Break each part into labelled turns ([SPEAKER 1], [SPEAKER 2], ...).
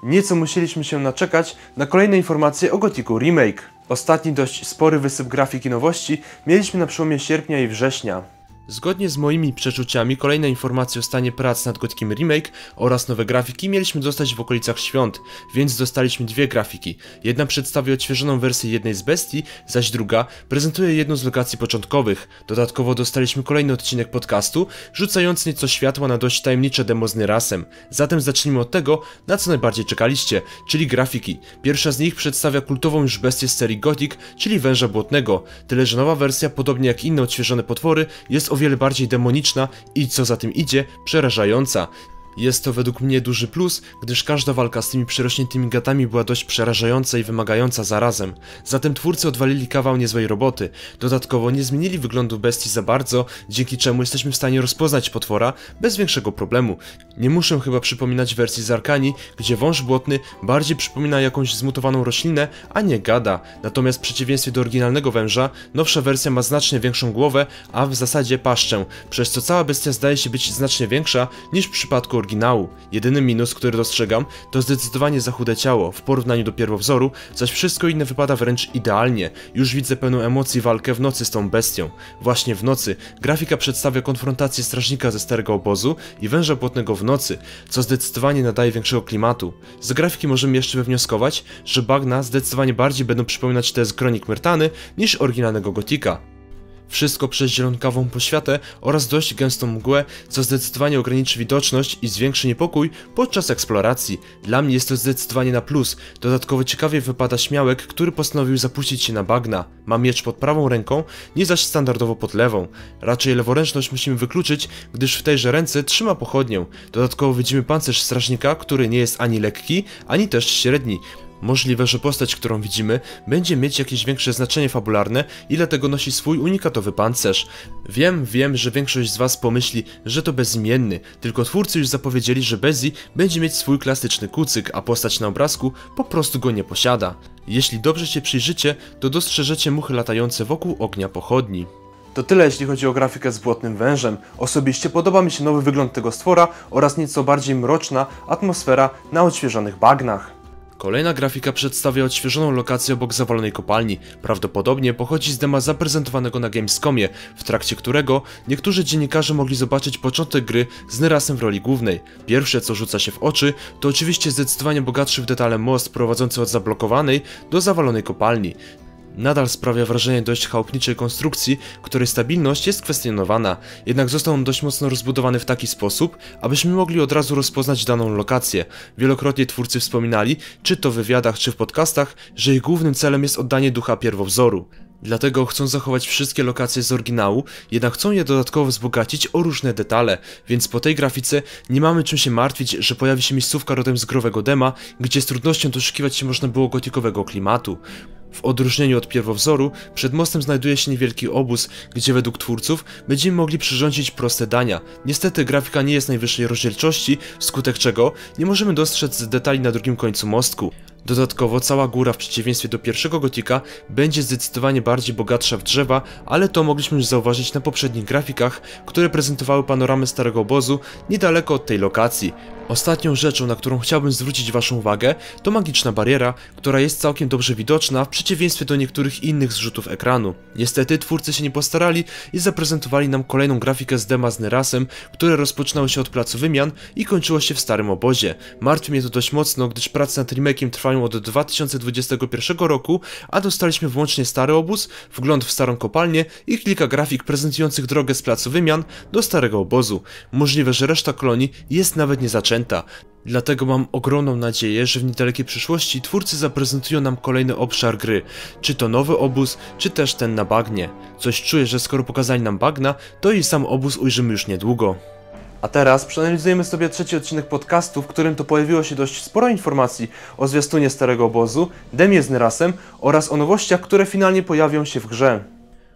[SPEAKER 1] Nieco musieliśmy się naczekać na kolejne informacje o Gothicu Remake. Ostatni dość spory wysyp grafiki nowości mieliśmy na przełomie sierpnia i września. Zgodnie z moimi przeczuciami kolejne informacje o stanie prac nad Gothicem Remake oraz nowe grafiki mieliśmy dostać w okolicach świąt, więc dostaliśmy dwie grafiki. Jedna przedstawia odświeżoną wersję jednej z bestii, zaś druga prezentuje jedną z lokacji początkowych. Dodatkowo dostaliśmy kolejny odcinek podcastu, rzucający nieco światła na dość tajemnicze demo z Nyrasem. Zatem zacznijmy od tego, na co najbardziej czekaliście, czyli grafiki. Pierwsza z nich przedstawia kultową już bestię z serii Gothic, czyli węża błotnego. Tyle, że nowa wersja, podobnie jak inne odświeżone potwory, jest o wiele bardziej demoniczna i, co za tym idzie, przerażająca. Jest to według mnie duży plus, gdyż każda walka z tymi przyrośniętymi gatami była dość przerażająca i wymagająca zarazem. Zatem twórcy odwalili kawał niezłej roboty. Dodatkowo nie zmienili wyglądu bestii za bardzo, dzięki czemu jesteśmy w stanie rozpoznać potwora bez większego problemu. Nie muszę chyba przypominać wersji z Arkanii, gdzie wąż błotny bardziej przypomina jakąś zmutowaną roślinę, a nie gada. Natomiast w przeciwieństwie do oryginalnego węża, nowsza wersja ma znacznie większą głowę, a w zasadzie paszczę, przez co cała bestia zdaje się być znacznie większa niż w przypadku oryginału. Jedyny minus, który dostrzegam, to zdecydowanie za chude ciało w porównaniu do pierwowzoru, zaś wszystko inne wypada wręcz idealnie. Już widzę pełną emocji walkę w nocy z tą bestią. Właśnie w nocy grafika przedstawia konfrontację strażnika ze starego obozu i węża błotnego w nocy, co zdecydowanie nadaje większego klimatu. Z grafiki możemy jeszcze wywnioskować, że bagna zdecydowanie bardziej będą przypominać te z Kronik Myrtany niż oryginalnego Gothica. Wszystko przez zielonkawą poświatę oraz dość gęstą mgłę, co zdecydowanie ograniczy widoczność i zwiększy niepokój podczas eksploracji. Dla mnie jest to zdecydowanie na plus. Dodatkowo ciekawie wypada śmiałek, który postanowił zapuścić się na bagna. Ma miecz pod prawą ręką, nie zaś standardowo pod lewą. Raczej leworęczność musimy wykluczyć, gdyż w tejże ręce trzyma pochodnię. Dodatkowo widzimy pancerz strażnika, który nie jest ani lekki, ani też średni. Możliwe, że postać, którą widzimy, będzie mieć jakieś większe znaczenie fabularne i dlatego nosi swój unikatowy pancerz. Wiem, że większość z was pomyśli, że to bezimienny, tylko twórcy już zapowiedzieli, że Bezi będzie mieć swój klasyczny kucyk, a postać na obrazku po prostu go nie posiada. Jeśli dobrze się przyjrzycie, to dostrzeżecie muchy latające wokół ognia pochodni. To tyle, jeśli chodzi o grafikę z błotnym wężem. Osobiście podoba mi się nowy wygląd tego stwora oraz nieco bardziej mroczna atmosfera na odświeżonych bagnach. Kolejna grafika przedstawia odświeżoną lokację obok zawalonej kopalni. Prawdopodobnie pochodzi z dema zaprezentowanego na Gamescomie, w trakcie którego niektórzy dziennikarze mogli zobaczyć początek gry z Nyrasem w roli głównej. Pierwsze, co rzuca się w oczy, to oczywiście zdecydowanie bogatszy w detale most prowadzący od zablokowanej do zawalonej kopalni. Nadal sprawia wrażenie dość chałupniczej konstrukcji, której stabilność jest kwestionowana, jednak został on dość mocno rozbudowany w taki sposób, abyśmy mogli od razu rozpoznać daną lokację. Wielokrotnie twórcy wspominali, czy to w wywiadach, czy w podcastach, że ich głównym celem jest oddanie ducha pierwowzoru. Dlatego chcą zachować wszystkie lokacje z oryginału, jednak chcą je dodatkowo wzbogacić o różne detale, więc po tej grafice nie mamy czym się martwić, że pojawi się miejscówka rodem z growego dema, gdzie z trudnością doszukiwać się można było gotikowego klimatu. W odróżnieniu od pierwowzoru, przed mostem znajduje się niewielki obóz, gdzie według twórców będziemy mogli przyrządzić proste dania. Niestety grafika nie jest najwyższej rozdzielczości, wskutek czego nie możemy dostrzec detali na drugim końcu mostku. Dodatkowo cała góra w przeciwieństwie do pierwszego Gothica będzie zdecydowanie bardziej bogatsza w drzewa, ale to mogliśmy już zauważyć na poprzednich grafikach, które prezentowały panoramę starego obozu niedaleko od tej lokacji. Ostatnią rzeczą, na którą chciałbym zwrócić waszą uwagę, to magiczna bariera, która jest całkiem dobrze widoczna w przeciwieństwie do niektórych innych zrzutów ekranu. Niestety twórcy się nie postarali i zaprezentowali nam kolejną grafikę z dema z Nyrasem, które rozpoczynało się od placu wymian i kończyło się w starym obozie. Martwi mnie to dość mocno, gdyż prace nad remake'iem trwają od 2021 roku, a dostaliśmy wyłącznie stary obóz, wgląd w starą kopalnię i kilka grafik prezentujących drogę z placu wymian do starego obozu. Możliwe, że reszta kolonii jest nawet nie zaczęta. Dlatego mam ogromną nadzieję, że w niedalekiej przyszłości twórcy zaprezentują nam kolejny obszar gry, czy to nowy obóz, czy też ten na bagnie. Coś czuję, że skoro pokazali nam bagna, to i sam obóz ujrzymy już niedługo. A teraz przeanalizujemy sobie trzeci odcinek podcastu, w którym to pojawiło się dość sporo informacji o zwiastunie starego obozu, demie z Nyrasem oraz o nowościach, które finalnie pojawią się w grze.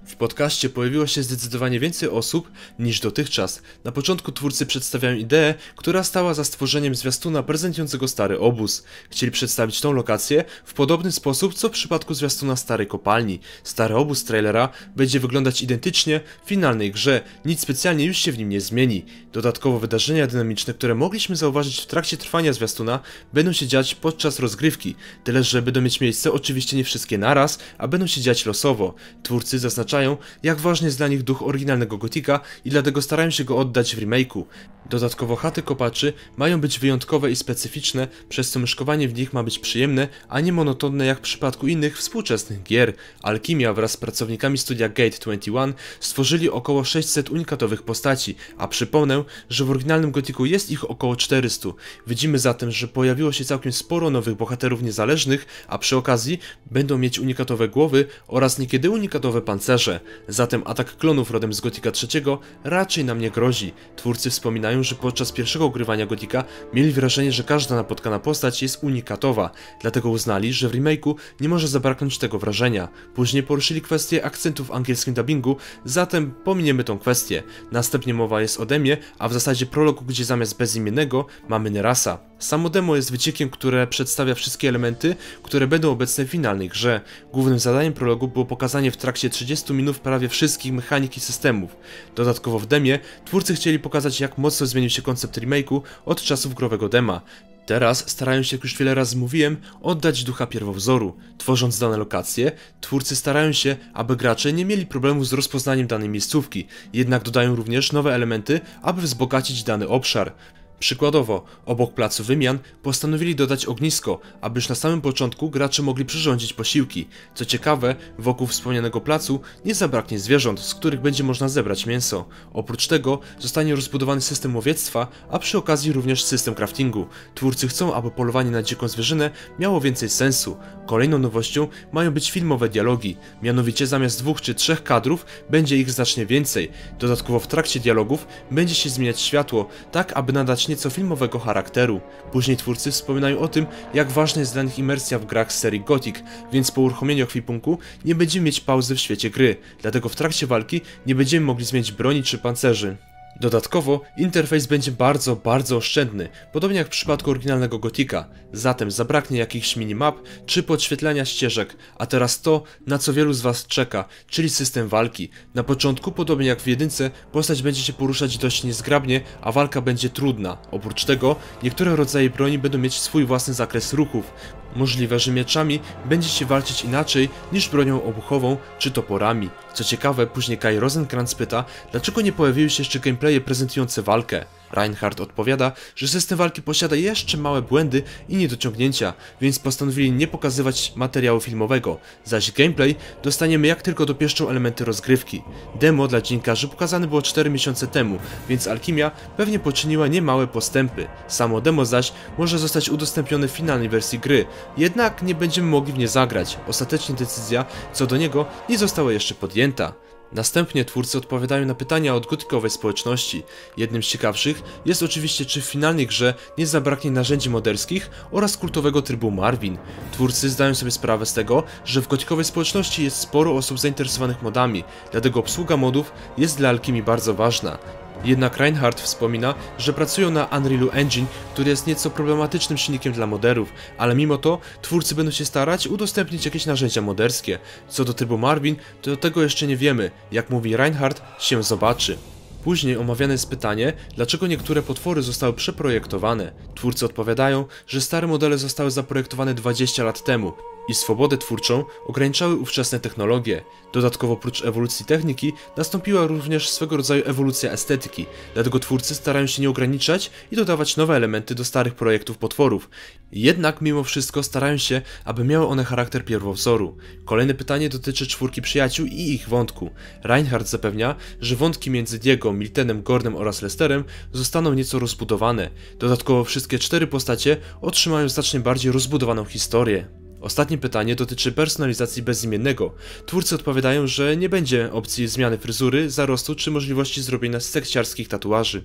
[SPEAKER 1] W podcaście pojawiło się zdecydowanie więcej osób niż dotychczas. Na początku twórcy przedstawiają ideę, która stała za stworzeniem zwiastuna prezentującego stary obóz. Chcieli przedstawić tą lokację w podobny sposób, co w przypadku zwiastuna starej kopalni. Stary obóz trailera będzie wyglądać identycznie w finalnej grze, nic specjalnie już się w nim nie zmieni. Dodatkowo wydarzenia dynamiczne, które mogliśmy zauważyć w trakcie trwania zwiastuna, będą się dziać podczas rozgrywki, tyle że będą mieć miejsce oczywiście nie wszystkie naraz, a będą się dziać losowo. Twórcy zaznaczają, jak ważny jest dla nich duch oryginalnego Gotika i dlatego starają się go oddać w remake'u. Dodatkowo chaty kopaczy mają być wyjątkowe i specyficzne, przez co myszkowanie w nich ma być przyjemne, a nie monotonne jak w przypadku innych współczesnych gier. Alchemia wraz z pracownikami studia Gate 21 stworzyli około 600 unikatowych postaci, a przypomnę, że w oryginalnym Gotiku jest ich około 400. Widzimy zatem, że pojawiło się całkiem sporo nowych bohaterów niezależnych, a przy okazji będą mieć unikatowe głowy oraz niekiedy unikatowe pancerze. Zatem atak klonów rodem z Gotika III raczej nam nie grozi. Twórcy wspominają, że podczas pierwszego ogrywania Gotika mieli wrażenie, że każda napotkana postać jest unikatowa, dlatego uznali, że w remake'u nie może zabraknąć tego wrażenia. Później poruszyli kwestię akcentów w angielskim dubbingu, zatem pominiemy tą kwestię. Następnie mowa jest o demie, a w zasadzie prologu, gdzie zamiast bezimiennego mamy Nerasa. Samo demo jest wyciekiem, które przedstawia wszystkie elementy, które będą obecne w finalnej grze. Głównym zadaniem prologu było pokazanie w trakcie 30 minut prawie wszystkich mechanik i systemów. Dodatkowo w demie twórcy chcieli pokazać, jak mocno zmienił się koncept remake'u od czasów growego dema. Teraz starają się, jak już wiele razy mówiłem, oddać ducha pierwowzoru. Tworząc dane lokacje, twórcy starają się, aby gracze nie mieli problemów z rozpoznaniem danej miejscówki, jednak dodają również nowe elementy, aby wzbogacić dany obszar. Przykładowo, obok placu wymian postanowili dodać ognisko, aby już na samym początku gracze mogli przyrządzić posiłki. Co ciekawe, wokół wspomnianego placu nie zabraknie zwierząt, z których będzie można zebrać mięso. Oprócz tego zostanie rozbudowany system łowiectwa, a przy okazji również system craftingu. Twórcy chcą, aby polowanie na dziką zwierzynę miało więcej sensu. Kolejną nowością mają być filmowe dialogi, mianowicie zamiast 2 czy 3 kadrów będzie ich znacznie więcej. Dodatkowo w trakcie dialogów będzie się zmieniać światło, tak aby nadać nieco filmowego charakteru. Później twórcy wspominają o tym, jak ważna jest dla nich imersja w grach z serii Gothic, więc po uruchomieniu ekwipunku nie będziemy mieć pauzy w świecie gry, dlatego w trakcie walki nie będziemy mogli zmienić broni czy pancerzy. Dodatkowo interfejs będzie bardzo oszczędny, podobnie jak w przypadku oryginalnego Gotika, zatem zabraknie jakichś minimap czy podświetlania ścieżek, a teraz to, na co wielu z was czeka, czyli system walki. Na początku, podobnie jak w jedynce, postać będzie się poruszać dość niezgrabnie, a walka będzie trudna. Oprócz tego, niektóre rodzaje broni będą mieć swój własny zakres ruchów. Możliwe, że mieczami będzie się walczyć inaczej niż bronią obuchową czy toporami. Co ciekawe, później Kai Rosenkrantz pyta, dlaczego nie pojawiły się jeszcze gameplaye prezentujące walkę. Reinhardt odpowiada, że system walki posiada jeszcze małe błędy i niedociągnięcia, więc postanowili nie pokazywać materiału filmowego, zaś gameplay dostaniemy jak tylko dopieszczą elementy rozgrywki. Demo dla dziennikarzy pokazane było 4 miesiące temu, więc Alchemia pewnie poczyniła niemałe postępy. Samo demo zaś może zostać udostępnione w finalnej wersji gry, jednak nie będziemy mogli w nie zagrać. Ostatecznie decyzja co do niego nie została jeszcze podjęta. Następnie twórcy odpowiadają na pytania od gotikowej społeczności. Jednym z ciekawszych jest oczywiście, czy w finalnej grze nie zabraknie narzędzi moderskich oraz kultowego trybu Marvin. Twórcy zdają sobie sprawę z tego, że w gotikowej społeczności jest sporo osób zainteresowanych modami, dlatego obsługa modów jest dla Alchemii bardzo ważna. Jednak Reinhardt wspomina, że pracują na Unreal Engine, który jest nieco problematycznym silnikiem dla moderów, ale mimo to twórcy będą się starać udostępnić jakieś narzędzia moderskie. Co do trybu Marvin, to tego jeszcze nie wiemy, jak mówi Reinhardt, się zobaczy. Później omawiane jest pytanie, dlaczego niektóre potwory zostały przeprojektowane. Twórcy odpowiadają, że stare modele zostały zaprojektowane 20 lat temu i swobodę twórczą ograniczały ówczesne technologie. Dodatkowo oprócz ewolucji techniki nastąpiła również swego rodzaju ewolucja estetyki, dlatego twórcy starają się nie ograniczać i dodawać nowe elementy do starych projektów potworów. Jednak mimo wszystko starają się, aby miały one charakter pierwowzoru. Kolejne pytanie dotyczy 4 przyjaciół i ich wątku. Reinhardt zapewnia, że wątki między Diego, Miltenem, Gordem oraz Lesterem zostaną nieco rozbudowane. Dodatkowo wszystkie 4 postacie otrzymają znacznie bardziej rozbudowaną historię. Ostatnie pytanie dotyczy personalizacji bezimiennego. Twórcy odpowiadają, że nie będzie opcji zmiany fryzury, zarostu czy możliwości zrobienia sekciarskich tatuaży.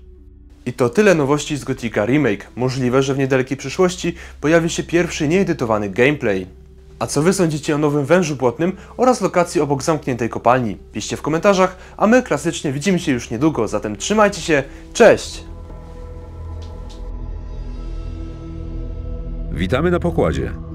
[SPEAKER 1] I to tyle nowości z Gotika Remake. Możliwe, że w niedalekiej przyszłości pojawi się pierwszy nieedytowany gameplay. A co wy sądzicie o nowym wężu błotnym oraz lokacji obok zamkniętej kopalni? Piszcie w komentarzach, a my klasycznie widzimy się już niedługo, zatem trzymajcie się, cześć!
[SPEAKER 2] Witamy na pokładzie.